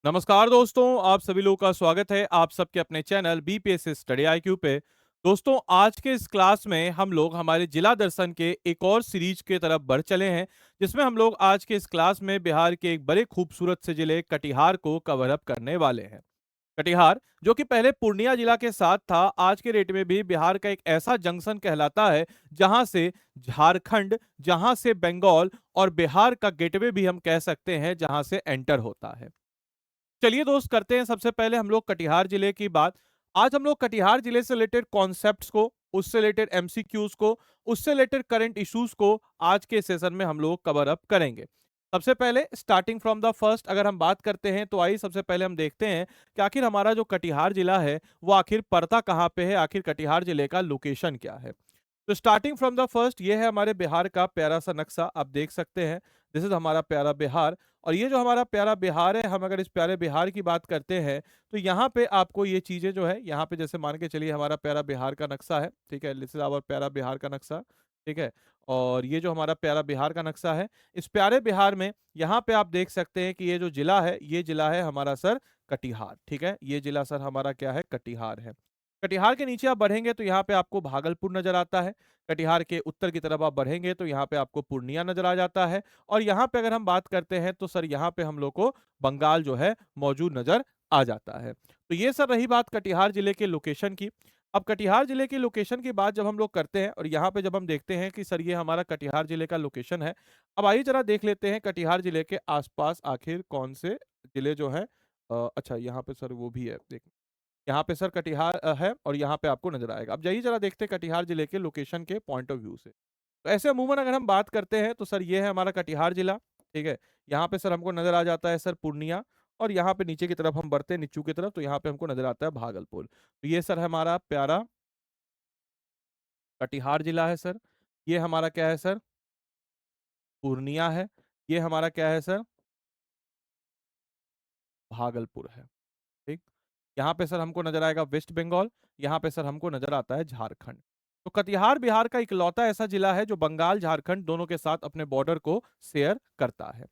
नमस्कार दोस्तों, आप सभी लोगों का स्वागत है आप सबके अपने चैनल बीपीएससी स्टडी आईक्यू पे। दोस्तों, आज के इस क्लास में हम लोग हमारे जिला दर्शन के एक और सीरीज के तरफ बढ़ चले हैं, जिसमें हम लोग आज के इस क्लास में बिहार के एक बड़े खूबसूरत से जिले कटिहार को कवर अप करने वाले हैं। कटिहार, जो कि पहले पूर्णिया जिला के साथ था, आज के डेट में भी बिहार का एक ऐसा जंक्शन कहलाता है जहां से झारखंड, जहां से बंगाल और बिहार का गेटवे भी हम कह सकते हैं, जहां से एंटर होता है। चलिए दोस्त, करते हैं सबसे पहले हम लोग कटिहार जिले की बात। आज हम लोग कटिहार जिले से रिलेटेड कॉन्सेप्ट्स को, उससे रिलेटेड एमसीक्यूज को, उससे रिलेटेड करंट इश्यूज को आज के सेशन में हम लोग कवर अप करेंगे। सबसे पहले स्टार्टिंग फ्रॉम द फर्स्ट अगर हम बात करते हैं तो आइए सबसे पहले हम देखते हैं कि आखिर हमारा जो कटिहार जिला है वो आखिर पड़ता कहाँ पे है, आखिर कटिहार जिले का लोकेशन क्या है। तो स्टार्टिंग फ्रॉम द फर्स्ट, ये है हमारे बिहार का प्यारा सा नक्शा, आप देख सकते हैं। दिस इज हमारा प्यारा बिहार। और ये जो हमारा प्यारा बिहार है, हम अगर इस प्यारे बिहार की बात करते हैं तो यहाँ पे आपको ये चीजें जो है, यहाँ पे जैसे मान के चलिए हमारा प्यारा बिहार का नक्शा है, ठीक है, दिस इज आवर प्यारा बिहार का नक्शा, ठीक है। और ये जो हमारा प्यारा बिहार का नक्शा है, इस प्यारे बिहार में यहाँ पे आप देख सकते हैं कि ये जो जिला है, ये जिला है हमारा सर कटिहार, ठीक है। ये जिला सर हमारा क्या है, कटिहार है। कटिहार के नीचे आप बढ़ेंगे तो यहाँ पे आपको भागलपुर नजर आता है। कटिहार के उत्तर की तरफ आप बढ़ेंगे तो यहाँ पे आपको पूर्णिया नजर आ जाता है। और यहाँ पे अगर हम बात करते हैं तो सर यहाँ पे हम लोग को बंगाल जो है मौजूद नजर आ जाता है। तो ये सर रही बात कटिहार जिले के लोकेशन की। अब कटिहार जिले के लोकेशन की बात जब हम लोग करते हैं और यहाँ पे जब हम देखते हैं कि सर ये हमारा कटिहार जिले का लोकेशन है, अब आइए जरा देख लेते हैं कटिहार जिले के आसपास आखिर कौन से जिले जो है। अच्छा, यहाँ पे सर वो भी है, देख, यहाँ पे सर कटिहार है और यहाँ पे आपको नजर आएगा। अब जाइए जरा देखते हैं कटिहार जिले के लोकेशन के पॉइंट ऑफ व्यू से। तो ऐसे अमूमन अगर हम बात करते हैं तो सर ये है हमारा कटिहार जिला, ठीक है। यहाँ पे सर हमको नजर आ जाता है सर पूर्णिया। और यहाँ पे नीचे की तरफ हम बढ़ते हैं, नीचू की तरफ, तो यहाँ पे हमको नजर आता है भागलपुर। तो ये सर हमारा प्यारा कटिहार जिला है सर। ये हमारा क्या है सर, पूर्णिया है। ये हमारा क्या है सर, भागलपुर है, ठीक। यहाँ पे सर हमको नजर आएगा वेस्ट बंगाल। यहाँ पे सर हमको नजर आता है झारखंड। तो कटिहार बिहार का इकलौता ऐसा जिला है जो बंगाल झारखंड दोनों के साथ अपने बॉर्डर को शेयर करता है।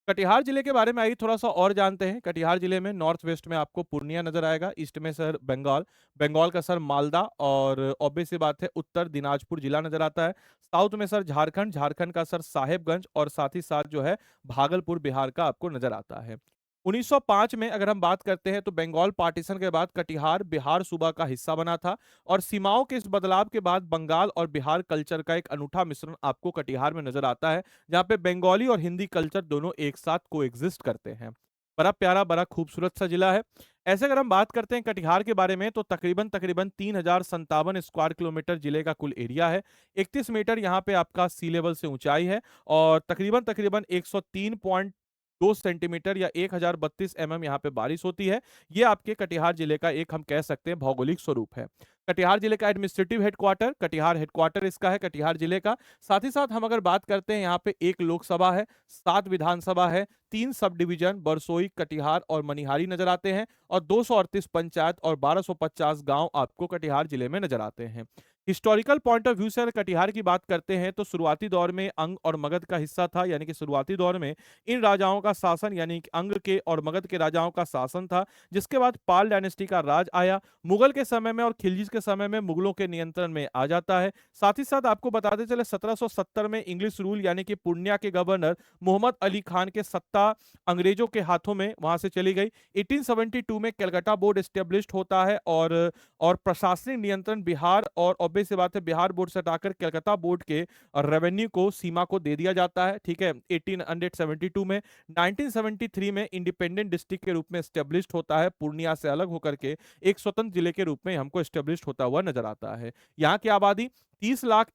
कटिहार जिले के बारे में आइए थोड़ा सा और जानते हैं। कटिहार जिले में नॉर्थ वेस्ट में आपको पूर्णिया नजर आएगा, ईस्ट में सर बंगाल, बंगाल का सर मालदा, और ऑब्वियस सी बात है उत्तर दिनाजपुर जिला नजर आता है। साउथ में सर झारखंड, झारखंड का सर साहेबगंज, और साथ ही साथ जो है भागलपुर बिहार का आपको नजर आता है। 1905 में अगर हम बात करते हैं तो बंगाल पार्टीशन के बाद कटिहार बिहार सूबा का हिस्सा बना था। और सीमाओं के इस बदलाव के बाद बंगाल और बिहार कल्चर का एक अनूठा मिश्रण आपको कटिहार में नजर आता है, जहाँ पे बंगाली और हिंदी कल्चर दोनों एक साथ को करते हैं। बड़ा प्यारा, बड़ा खूबसूरत सा जिला है। ऐसे अगर हम बात करते हैं कटिहार के बारे में तो तकरीबन तकरीबन 3057 स्क्वायर किलोमीटर जिले का कुल एरिया है। 31 मीटर यहाँ पे आपका सी लेवल से ऊंचाई है। और तकरीबन तकरीबन 103.2 सेंटीमीटर या 1032 यहाँ पे बारिश होती है। ये आपके कटिहार जिले का एक हम कह सकते हैं भौगोलिक स्वरूप है। कटिहार जिले का एडमिनिस्ट्रेटिव हेडक्वार्टर, कटिहार हेडक्वार्टर इसका है कटिहार जिले का। साथ ही साथ हम अगर बात करते हैं, यहाँ पे एक लोकसभा है, 7 विधानसभा है, 3 सब डिवीजन बरसोई, कटिहार और मनिहारी नजर आते हैं, और 238 पंचायत और 1250 गांव आपको कटिहार जिले में नजर आते हैं। हिस्टोरिकल पॉइंट ऑफ व्यू से अगर कटिहार की बात करते हैं तो शुरुआती दौर में अंग और मगध का हिस्सा था, यानी कि शुरुआती दौर में इन राजाओं का शासन, यानी कि अंग के और मगध के राजाओं का शासन था। जिसके बाद पाल डायनेस्टी का राज आया, मुगल के समय में और खिलजी के समय में मुगलों के नियंत्रण में आ जाता है। साथ ही साथ आपको बताते चले 1770 में इंग्लिश रूल यानी कि पूर्णिया के गवर्नर मोहम्मद अली खान के सत्ता अंग्रेजों के हाथों में वहां से चली गई। 1872 में कलकत्ता बोर्ड एस्टेब्लिश्ड होता है, और प्रशासनिक नियंत्रण बिहार और ऑब्वियस सी बात है बिहार बोर्ड से हटाकर कलकत्ता बोर्ड के रेवेन्यू को, सीमा को दे दिया जाता है, ठीक है। 1872 में 1973 में इंडिपेंडेंट डिस्ट्रिक्ट के रूप में एस्टेब्लिश्ड होता है, पूर्णिया से अलग होकर के एक स्वतंत्र जिले के रूप में हमको एस्टेब्लिश्ड होता हुआ नजर आता है। यहाँ की आबादी 30 लाख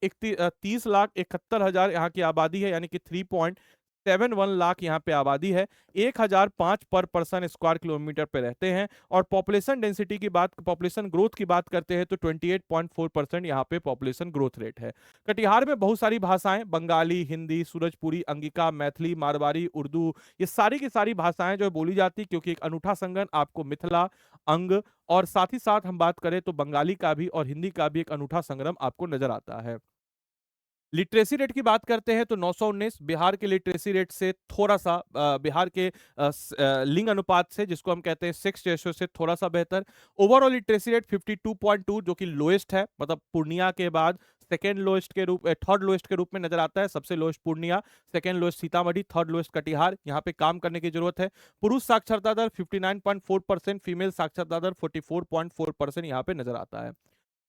71 हजार यहाँ की आबादी है, यानी कि 3.71 लाख यहाँ पे आबादी है। 1005 पर पर्सन स्क्वायर किलोमीटर पे रहते हैं। और पॉपुलेशन डेंसिटी की बात, पॉपुलेशन ग्रोथ की बात करते हैं तो 28.4% यहाँ पे पॉपुलेशन ग्रोथ रेट है। कटिहार में बहुत सारी भाषाएं, बंगाली, हिंदी, सूरजपुरी, अंगिका, मैथिली, मारवाड़ी, उर्दू, ये सारी की सारी भाषाएं जो है बोली जाती, क्योंकि एक अनूठा संगम आपको मिथिला, अंग, और साथ ही साथ हम बात करें तो बंगाली का भी और हिंदी का भी एक अनूठा संगम आपको नजर आता है। लिटरेसी रेट की बात करते हैं तो 919 बिहार के लिटरेसी रेट से थोड़ा सा बिहार के लिंग अनुपात से, जिसको हम कहते हैं सेक्स रेशियो से थोड़ा सा बेहतर। ओवरऑल लिटरेसी रेट 52.2 जो कि लोएस्ट है, मतलब पूर्णिया के बाद सेकेंड लोएस्ट के रूप थर्ड लोएस्ट के रूप में नजर आता है। सबसे lowest Purnia, second lowest Sitamarhi, third lowest Katihar. यहाँ पे काम करने की जरूरत है। पुरुष साक्षरता दर 59.4%, फीमेल साक्षरता दर 44.4% यहाँ पे नजर आता है।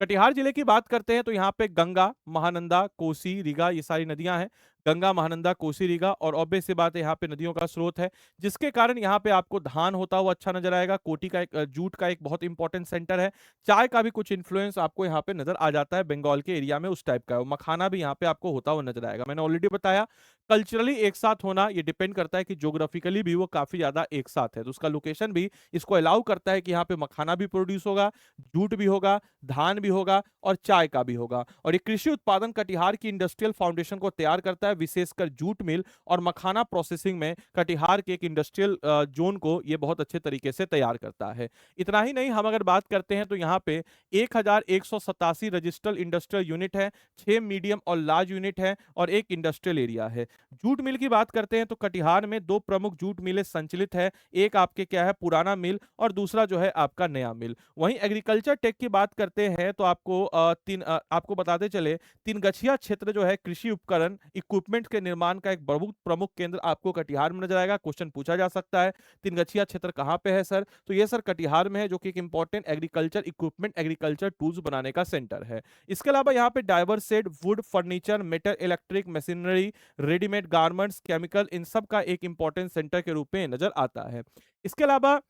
कटिहार जिले की बात करते हैं तो यहाँ पे गंगा, महानंदा, कोसी, रीगा ये सारी नदियां हैं। गंगा, महानंदा, कोसी, रीगा, और ऑब्वियस सी बात है यहाँ पे नदियों का स्रोत है, जिसके कारण यहाँ पे आपको धान होता हुआ अच्छा नजर आएगा। कोटी का एक जूट का एक बहुत इंपॉर्टेंट सेंटर है। चाय का भी कुछ इन्फ्लुएंस आपको यहाँ पे नजर आ जाता है, बंगाल के एरिया में उस टाइप का। मखाना भी यहाँ पे आपको होता हुआ नजर आएगा। मैंने ऑलरेडी बताया कल्चरली एक साथ होना ये डिपेंड करता है कि ज्योग्राफिकली भी वो काफी ज्यादा एक साथ है, तो उसका लोकेशन भी इसको अलाउ करता है कि यहाँ पे मखाना भी प्रोड्यूस होगा, जूट भी होगा, धान भी होगा और चाय का भी होगा। और ये कृषि उत्पादन कटिहार की इंडस्ट्रियल फाउंडेशन को तैयार करता है, विशेषकर जूट मिल और मखाना प्रोसेसिंग में कटिहार के एक इंडस्ट्रियल जोन को ये बहुत अच्छे तरीके से तैयार करता है। इतना ही नहीं, हम अगर बात करते हैं तो यहाँ पे 1187 रजिस्टर्ड इंडस्ट्रियल यूनिट है, 6 मीडियम और लार्ज यूनिट है और एक इंडस्ट्रियल एरिया है। जूट मिल की बात करते हैं तो कटिहार में 2 प्रमुख जूट मिलें संचालित है। एक आपके क्या है, पुराना मिल, और दूसरा जो है आपका नया मिल। वहीं एग्रीकल्चर टेक की बात करते हैं तो आपको बताते चले, तीन गछिया क्षेत्र जो है कृषि उपकरण इक्विपमेंट के निर्माण का एक प्रमुख प्रमुख केंद्र आपको कटिहार में नजर आएगा। क्वेश्चन पूछा जा सकता है तीन गछिया क्षेत्र कहाँ पे है सर, तो ये सर कटिहार में है, जो कि एक important agriculture equipment, agriculture tools बनाने का सेंटर है। इसके अलावा यहाँ पे diverse seed, wood, furniture, metal, electric, machinery, readymade garments, chemical, इन सब का एक इंपॉर्टेंट सेंटर के रूप में नजर आता है। इसके अलावा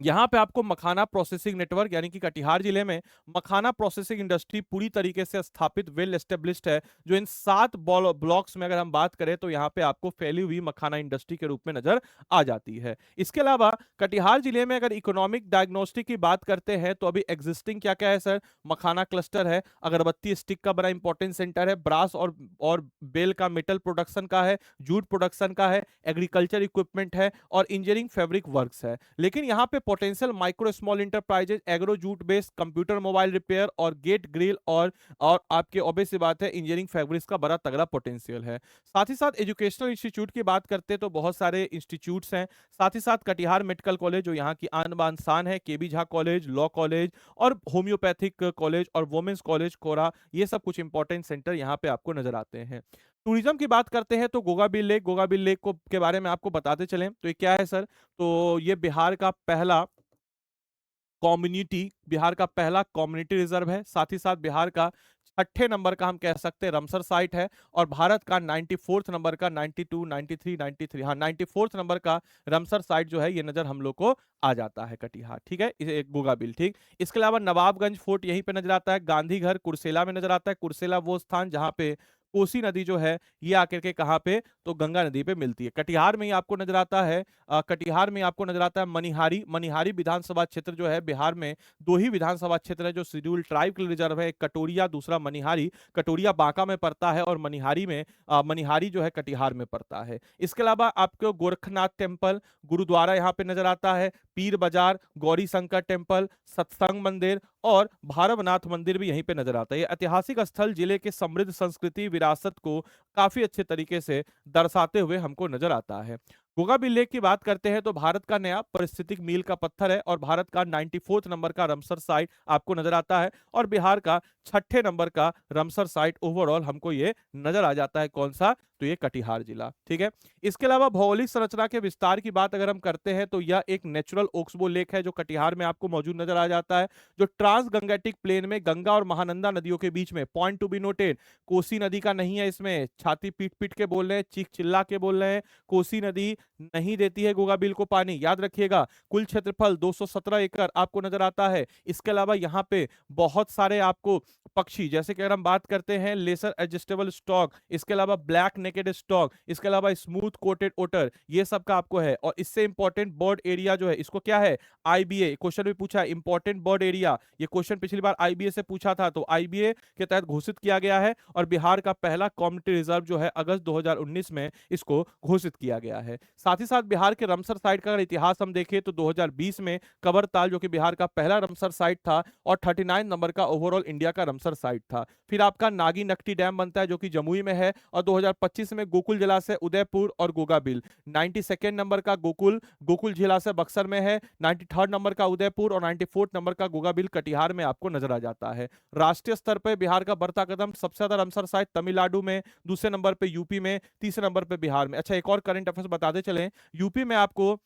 यहाँ पे आपको मखाना प्रोसेसिंग नेटवर्क, यानी कि कटिहार जिले में मखाना प्रोसेसिंग इंडस्ट्री पूरी तरीके से स्थापित, वेल एस्टेब्लिश्ड है, जो इन 7 ब्लॉक्स में अगर हम बात करें तो यहाँ पे आपको फैली हुई मखाना इंडस्ट्री के रूप में नजर आ जाती है। इसके अलावा कटिहार जिले में अगर इकोनॉमिक डायग्नोस्टिक की बात करते हैं तो अभी एग्जिस्टिंग क्या क्या है सर, मखाना क्लस्टर है, अगरबत्ती स्टिक का बड़ा इंपॉर्टेंट सेंटर है, ब्रास और बेल का मेटल प्रोडक्शन का है, जूट प्रोडक्शन का है, एग्रीकल्चर इक्विपमेंट है और इंजीनियरिंग फैब्रिक वर्क्स है। लेकिन यहाँ पे potential micro small enterprises, agro jute based, computer mobile repair और गेट ग्रिल और आपके ऑब्वियस सी बात है इंजीनियरिंग फैब्रिक्स का बड़ा तगड़ा पोटेंशियल है। साथ ही साथ एजुकेशनल इंस्टीट्यूट की बात करते हैं तो बहुत सारे इंस्टीट्यूट्स हैं। साथ ही साथ कटिहार मेडिकल कॉलेज जो यहाँ की आन बान शान है, केबी झा कॉलेज, लॉ कॉलेज और होम्योपैथिक कॉलेज और वुमेन्स कॉलेज कोरा, ये सब कुछ इंपॉर्टेंट सेंटर यहाँ पे आपको नजर आते हैं। टूरिज्म की बात करते हैं तो गोगाबिल लेक को के बारे में आपको बताते चलें तो ये क्या है सर, तो ये बिहार का पहला कम्युनिटी रिजर्व है। साथ ही साथ बिहार का छठे नंबर का हम कह सकते हैं रमसर साइट है, और भारत का 94th नंबर का 92, 93, 93, हाँ 94th नंबर का रमसर साइट जो है ये नजर हम लोग को आ जाता है कटिहार, ठीक है, इसे एक गोगाबिल, ठीक। इसके अलावा नवाबगंज फोर्ट यहीं पे नजर आता है, गांधी घर कुर्सेला में नजर आता है। कुर्सेला वो स्थान जहां पे कोसी नदी जो है ये आकर के कहाँ पे, तो गंगा नदी पे मिलती है। कटिहार में ही आपको नजर आता है कटिहार में आपको नजर आता है मनिहारी। मनिहारी विधानसभा क्षेत्र जो है बिहार में 2 ही विधानसभा क्षेत्र है जो शेड्यूल ट्राइब के लिए रिजर्व है, एक कटोरिया, दूसरा मनिहारी। कटोरिया बांका में पड़ता है और मनिहारी जो है कटिहार में पड़ता है। इसके अलावा आपको गोरखनाथ टेम्पल, गुरुद्वारा यहाँ पे नजर आता है, पीर बाजार, गौरी शंकर टेम्पल, सत्संग मंदिर और भारवनाथ मंदिर भी यहीं पे नजर आता है। ये ऐतिहासिक स्थल जिले के समृद्ध संस्कृति विरासत को काफी अच्छे तरीके से दर्शाते हुए हमको नजर आता है। गोगाबिल लेक की बात करते हैं तो भारत का नया पारिस्थितिक मील का पत्थर है और भारत का 94th नंबर का रमसर साइट आपको नजर आता है, और बिहार का छठे नंबर का रमसर साइट ओवरऑल हमको ये नजर आ जाता है। कौन सा, तो ये कटिहार जिला, ठीक है। इसके अलावा भौगोलिक संरचना के विस्तार की बात अगर हम करते हैं तो यह एक नेचुरल ओक्सबो लेक है जो कटिहार में आपको मौजूद नजर आ जाता है, जो ट्रांस गंगेटिक प्लेन में गंगा और महानंदा नदियों के बीच में, point to be noted, Kosi नदी का नहीं है इसमें, छाती पीट पीट के बोल रहे हैं, चीख चिल्ला के बोल रहे हैं, कोसी नदी नहीं देती है गोगाबिल को पानी, याद रखिएगा। कुल क्षेत्रफल 217 एकड़ आपको नजर आता है। इसके अलावा यहाँ पे बहुत सारे आपको पक्षी, जैसे कि अगर हम बात करते हैं लेसर एडजस्टेबल स्टॉक, इसके अलावा ब्लैक नेकेड स्टॉक, इसके अलावा स्मूथ कोटेड ओटर, ये सब का आपको है। और इससे इंपॉर्टेंट बर्ड एरिया जो है इसको क्या है, आईबीए, क्वेश्चन भी पूछा है इंपॉर्टेंट बर्ड एरिया, ये क्वेश्चन पिछली बार आईबीए से पूछा था, तो आईबीए के तहत घोषित किया गया है। और बिहार का पहला कम्युनिटी रिजर्व जो है अगस्त 2019 में इसको घोषित किया गया है। साथ ही साथ बिहार के रामसर साइट का अगर इतिहास हम देखें तो 2020 में कबरताल जो कि बिहार का पहला रामसर साइट था और 39 नंबर का ओवरऑल इंडिया का रामसर साइट था। फिर आपका नागी नकटी डैम बनता है जो कि जमुई में है, और 2025 में गोकुल जलाशय उदयपुर और गोगाबिल, 92 नंबर का गोकुल जलाशय बक्सर में है, 93 नंबर का उदयपुर और 94 नंबर का गोगाबिल कटिहार में आपको नजर आ जाता है। राष्ट्रीय स्तर पर बिहार का बढ़ता कदम, सबसे ज्यादा रामसर साइट तमिलनाडु में, दूसरे नंबर पे यूपी में, तीसरे नंबर पे बिहार में। अच्छा, एक और करंट अफेयर्स बताते चलें, यूपी में आपको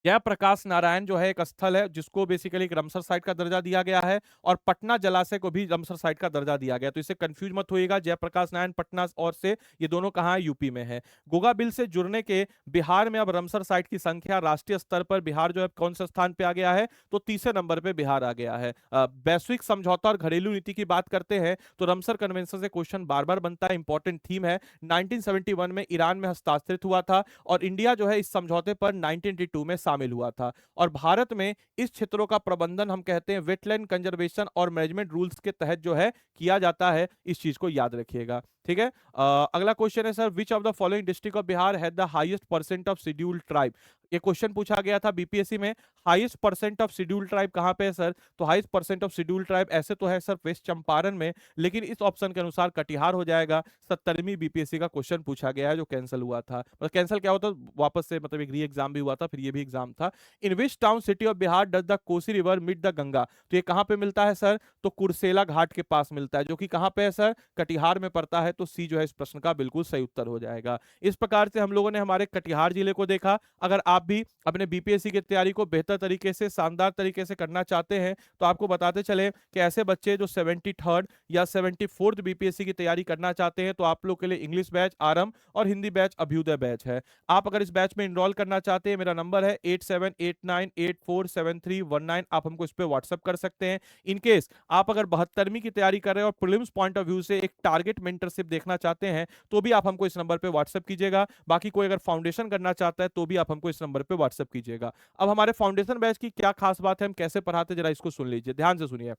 जयप्रकाश नारायण जो है एक स्थल है जिसको बेसिकली एक रामसर साइट का दर्जा दिया गया है, और पटना जलाशय को भी रामसर साइट का दर्जा दिया गया, तो इससे कंफ्यूज मत होइएगा, जयप्रकाश नारायण पटना और से ये दोनों कहाँ है, यूपी में है। गोगा बिल से जुड़ने के बिहार में अब रामसर साइट की संख्या राष्ट्रीय स्तर पर बिहार जो है कौन से स्थान पे आ गया है, तो तीसरे नंबर पे बिहार आ गया है। वैश्विक समझौता और घरेलू नीति की बात करते हैं तो रामसर कन्वेंशन से क्वेश्चन बार बार बनता है, इंपॉर्टेंट थीम है। 1971 में ईरान में हस्ताक्षरित हुआ था और इंडिया जो है इस समझौते पर 1982 में शामिल हुआ था। और भारत में इस क्षेत्रों का प्रबंधन हम कहते हैं वेटलैंड कंजर्वेशन और मैनेजमेंट रूल्स के तहत जो है किया जाता है, इस चीज को याद रखिएगा। ठीक है, अगला क्वेश्चन है sir, which of the following district of Bihar had the highest percent of scheduled tribe. ये क्वेश्चन पूछा गया था बीपीएससी में, highest percent of scheduled tribe कहां पे है सर, तो highest percent of scheduled tribe ऐसे तो है सर वेस्ट चंपारण में, लेकिन इस ऑप्शन के अनुसार कटिहार हो जाएगा। 70वीं बीपीएससी का क्वेश्चन पूछा गया है जो कैंसिल हुआ था, मतलब कैंसिल क्या होता वापस से, मतलब एक री एग्जाम भी हुआ था, फिर ये भी एग्जाम था। In which town city of Bihar does the Kosi river meet the Ganga, तो ये कहां पे मिलता है सर, तो कुर्सेला घाट के पास मिलता है, जो कि कहां पे है सर, कटिहार में पड़ता है, तो सी जो है इस प्रश्न का बिल्कुल सही उत्तर हो जाएगा। इस प्रकार से हम लोगों ने हमारे कटिहार जिले को देखा। अगर आप भी अपने बीपीएससी की तैयारी को बेहतर तरीके से, शानदार तरीके से करना चाहते हैं तो आपको बताते चले कि ऐसे बच्चे जो 73rd या 74th बीपीएससी की तैयारी करना चाहते हैं तो आप लोग के लिए इंग्लिश बैच आरंभ और हिंदी बैच अभ्युदय बैच है। आप अगर इस बैच में इनरोल करना चाहते हैं, मेरा नंबर है 8789847319, आप हमको इस पर व्हाट्सअप कर सकते हैं। इनकेस आप अगर 72वीं की तैयारी कर रहे हैं और प्रीलिम्स पॉइंट ऑफ व्यू से एक टारगेट मेंटरशिप देखना चाहते हैं तो भी आप हमको इस नंबर पे व्हाट्सअप कीजिएगा। बाकी कोई अगर फाउंडेशन करना चाहता है तो भी आप हमको इस नंबर पे व्हाट्सअप कीजिएगा। अब हमारे फाउंडेशन बैच की क्या खास बात है, हम कैसे पढ़ाते हैं, जरा इसको सुन लीजिए, ध्यान से सुनिए।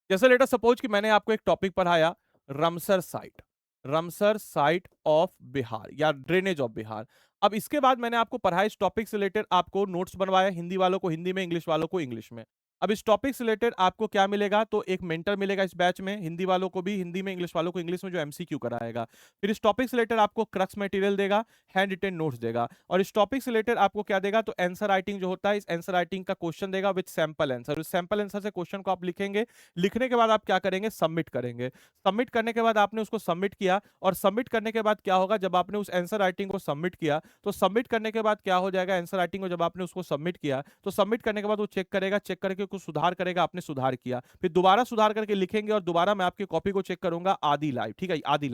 जैसे लेटर सपोज कि मैंने आपको एक टॉपिक पढ़ाया, Ramsar site, Ramsar site of Bihar या ड्रेनेज ऑफ बिहार। अब इसके बाद मैंने आपको पढ़ाया, इस टॉपिक से रिलेटेड आपको नोट्स बनवाया, हिंदी वालों को हिंदी में, इंग्लिश वालों को इंग्लिश में। अब इस टॉपिक से रिलेटेड आपको क्या मिलेगा, तो एक मेंटर मिलेगा इस बैच में, हिंदी वालों को भी हिंदी में, इंग्लिश वालों को इंग्लिश में, जो एमसीक्यू कराएगा। फिर इस टॉपिक से रिलेटेड आपको क्रक्स मटेरियल देगा, हैंड रिटेन नोट्स देगा, और इस टॉपिक से रिलेटेड आपको क्या देगा, तो आंसर राइटिंग जो होता है, इस आंसर राइटिंग का क्वेश्चन देगा विद सैंपल आंसर। उस सैंपल आंसर से क्वेश्चन को आप लिखेंगे, लिखने के बाद आप क्या करेंगे, सबमिट करेंगे। सबमिट करने के बाद आपने उसको सबमिट किया, और सबमिट करने के बाद क्या होगा, जब आपने उस आंसर राइटिंग को सबमिट किया तो सबमिट करने के बाद क्या हो जाएगा, आंसर राइटिंग को जब आपने उसको सबमिट किया तो सबमिट करने के बाद वो चेक करेगा, चेक करके कुछ सुधार करेगा, आपने सुधार किया, फिर दोबारा सुधार करके लिखेंगे, और दोबारा मैं आपकी कॉपी को चेक करूंगा आदि लाइव, ठीक है, आदि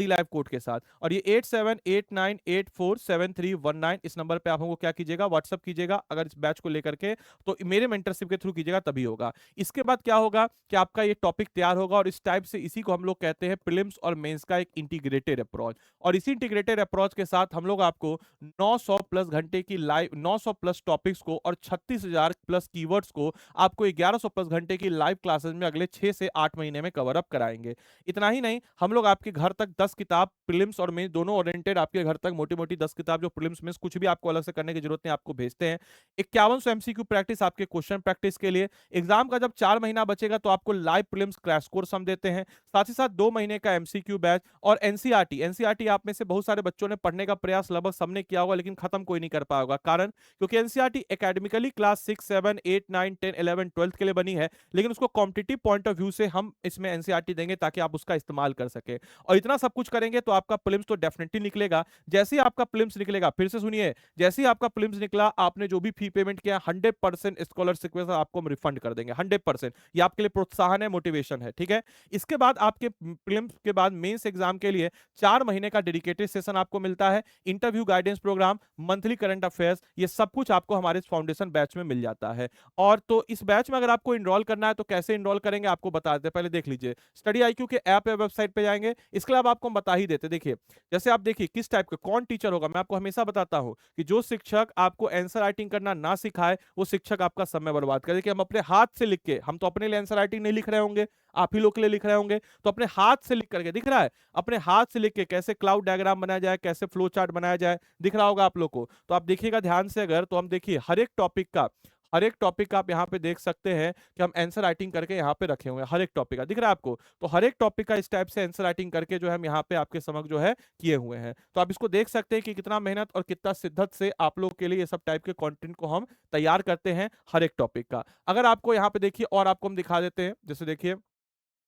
लाइव कोड के साथ। और ये 8789847319 इस नंबर पे आप हमको क्या कीजिएगा, व्हाट्सअप कीजिएगा। अगर इस बैच को लेकर के तो मेरे मेंटरशिप के थ्रू कीजिएगा तभी होगा। इसके बाद क्या होगा कि आपका ये टॉपिक तैयार होगा, और इस टाइप से इसी को हम लोग कहते हैं प्रीलिम्स और मेंस का एक इंटीग्रेटेड अप्रोच। और इसी इंटीग्रेटेड अप्रोच के साथ हम लोग आपको 900 प्लस घंटे की लाइव, 900 प्लस टॉपिक्स को और 36,000 प्लस कीवर्ड्स को आपको 1100 प्लस घंटे की लाइव क्लासेस में अगले 6 से 8 महीने में कवर अप कराएंगे। इतना ही नहीं, हम लोग आपके घर तक 10 किताब प्रीलिम्स और मेंस दोनों ओरिएंटेड आपके घर तक मोटी मोटी 10 किताब, जो प्रीलिम्स मेंस कुछ भी आपको अलग से करने की जरूरत नहीं, आपको भेजते हैं। 5100 एमसीक्यू प्रैक्टिस आपके क्वेश्चन प्रैक्टिस के लिए। एग्जाम का जब 4 महीना बचेगा तो आपको लाइव प्रीलिम्स क्रैश कोर्स हम देते हैं, साथ ही साथ 2 महीने का एमसीक्यू बैच और एनसीईआरटी आप में से बहुत सारे बच्चों ने पढ़ने का प्रयास लगभग सबने किया होगा लेकिन खत्म कोई नहीं कर पाया होगा। कारण क्योंकि एनसीईआरटी एकेडमिकली क्लास 6 7 8 9 10 11 12 के लिए बनी है, लेकिन उसको कॉम्पिटिटिव पॉइंट ऑफ व्यू से हम इसमें एनसीईआरटी देंगे ताकि आप उसका इस्तेमाल कर सके। और इतना सब कुछ करेंगे तो आपका प्रीलिम्स तो डेफिनेटली निकलेगा। जैसे ही आपका प्रीलिम्स निकलेगा, फिर से सुनिए, जैसे ही आपका प्रीलिम्स निकला, आपने जो भी फी पेमेंट किया 100% स्कॉलरशिप आपको हम रिफंड कर देंगे, 100%। ये आपके लिए प्रोत्साहन है, मोटिवेशन है, ठीक है। इसके बाद आपके प्रीलिम्स के बाद मेंस एग्जाम के लिए 4 महीने का डेडिकेटेड सेशन आपको मिलता है, interview guidance programme, monthly current affairs, ये सब कुछ आपको हमारे फाउंडेशन बैच में मिल जाता है। और तो इस बैच में अगर आपको इनरोल करना है तो कैसे इनरोल करेंगे आपको बता देते हैं, पहले देख लीजिए। स्टडी आईक्यू के ऐप या वेबसाइट पे जाएंगे, इसके अलावा आपको हम बता ही देते, देखिए जैसे आप देखिए किस टाइप का कौन टीचर होगा। मैं आपको हमेशा बताता हूं कि जो शिक्षक आपको आंसर राइटिंग करना ना सिखाए वो शिक्षक आपका समय बर्बाद करे। कि हम अपने हाथ से लिख के, हम तो अपने लिए आंसर राइटिंग नहीं लिख रहे होंगे, आप ही लोग के लिए लिख रहे होंगे, तो अपने हाथ से लिख करके, दिख रहा है, अपने हाथ से लिख के कैसे क्लाउड डायग्राम बनाया जाए, कैसे फ्लो चार्ट बनाया जाए, दिख रहा होगा आप लोग को। तो आप देखिएगा ध्यान से अगर, तो हम देखिए हर एक टॉपिक का आप यहाँ पे देख सकते हैं कि हम आंसर राइटिंग करके यहाँ पे रखे हुए हैं। हर एक टॉपिक का दिख रहा है आपको, तो हर एक टॉपिक का इस टाइप से आंसर राइटिंग करके जो है हम यहाँ पे आपके समक्ष जो है किए हुए हैं। तो आप इसको देख सकते हैं कि कितना मेहनत और कितना शिद्दत से आप लोग के लिए ये सब टाइप के कंटेंट को हम तैयार करते हैं हर एक टॉपिक का। अगर आपको यहाँ पे देखिए और आपको हम दिखा देते हैं, जैसे देखिए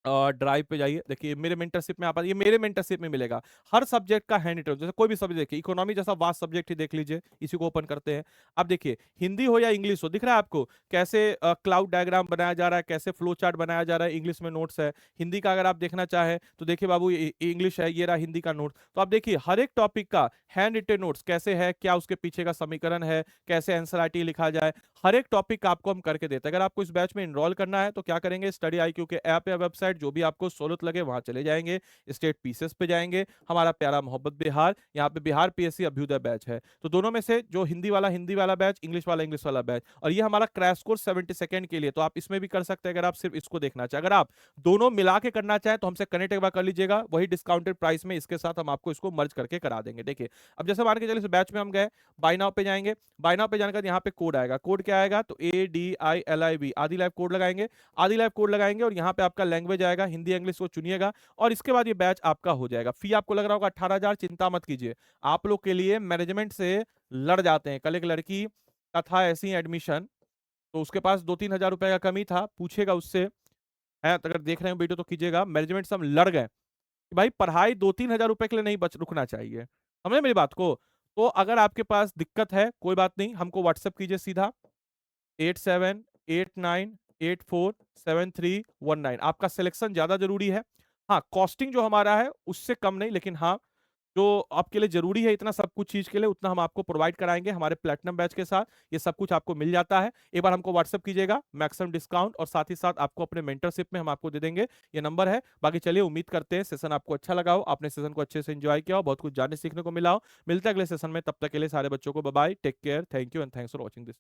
ड्राइव पे जाइए, देखिए मेरे मेंटरशिप में आप, ये मेरे मेंटरशिप में मिलेगा हर सब्जेक्ट का हैंड रिटन। जैसे कोई भी सब्जेक्ट देखिए, इकोनॉमी जैसा वास्ट सब्जेक्ट ही देख लीजिए, इसी को ओपन करते हैं। अब देखिए हिंदी हो या इंग्लिश हो, दिख रहा है आपको कैसे क्लाउड डायग्राम बनाया जा रहा है, कैसे फ्लो चार्ट बनाया जा रहा है। इंग्लिश में नोट्स है, हिंदी का अगर आप देखना चाहें तो देखिए बाबू ये इंग्लिश है, ये रहा हिंदी का नोट। तो आप देखिए हर एक टॉपिक का हैंड रिटन नोट्स कैसे है, क्या उसके पीछे का समीकरण है, कैसे आंसर राइटिंग लिखा जाए, हर एक टॉपिक का आपको हम करके देते हैं। अगर आपको इस बैच में इनरोल करना है तो क्या करेंगे, स्टडी आईक्यू के ऐप या वेबसाइट जो भी आपको सहूलत लगे वहां चले जाएंगे, स्टेट पीसेस पे जाएंगे, हमारा प्यारा मोहब्बत बिहार, यहाँ पे बिहार पीएससी अभ्युदय बैच है, तो दोनों में से जो हिंदी वाला बैच, इंग्लिश वाला बैच, और ये हमारा क्रैश कोर्स 72 के लिए, तो आप इसमें भी कर सकते हैं अगर आप सिर्फ इसको देखना चाहें। अगर आप दोनों मिला के करना चाहें तो हमसे कनेक्ट एक बार कर लीजिएगा, वही डिस्काउंटेड प्राइस में इसके साथ हम आपको इसको मर्ज करके करा देंगे। देखिए अब जैसे मान के चलिए इस बैच में हम गए, बाय नाउ पे जाएंगे, बाय नाउ पे जाने के बाद यहाँ पे कोड आएगा, कोड क्या आएगा, तो ADILIB आदि लाइव कोड लगाएंगे, आदि लाइव कोड लगाएंगे और यहाँ पे आपका लैंग्वेज आएगा हिंदी इंग्लिश को चुनिएगा, और इसके बाद ये बैच आपका हो जाएगा। फी आपको लग रहा होगा 18,000, चिंता मत कीजिए, आप लोग के लिए मैनेजमेंट से लड़ जाते हैं। कल एक लड़की का था ऐसी ही एडमिशन, तो उसके पास 2-3 हजार रुपए का कमी था, पूछेगा उससे, है तो अगर देख रहे हैं वीडियो तो कीजिएगा, मैनेजमेंट से हम लड़ गए कि भाई पढ़ाई 2-3 हजार रुपए के लिए नहीं बच रुकना चाहिए, समझे मेरी बात को। तो अगर आपके पास दिक्कत है कोई बात नहीं, हमको व्हाट्सएप कीजिए सीधा 8789847319। आपका सिलेक्शन ज्यादा जरूरी है, हाँ कॉस्टिंग जो हमारा है उससे कम नहीं, लेकिन हाँ जो आपके लिए जरूरी है इतना सब कुछ चीज के लिए उतना हम आपको प्रोवाइड कराएंगे हमारे प्लेटिनम बैच के साथ, ये सब कुछ आपको मिल जाता है। एक बार हमको व्हाट्सअप कीजिएगा, मैक्सिमम डिस्काउंट और साथ ही साथ आपको अपने मेंटरशिप में हम आपको दे देंगे, ये नंबर है। बाकी चलिए उम्मीद करते हैं सेशन आपको अच्छा लगा हो, आपने सेशन को अच्छे से एंजॉय किया हो, बहुत कुछ जानने सीखने को मिला हो। मिलते हैं अगले सेशन में, तब तक के लिए सारे बच्चों को bye bye, take care, thank you and thanks for watching this.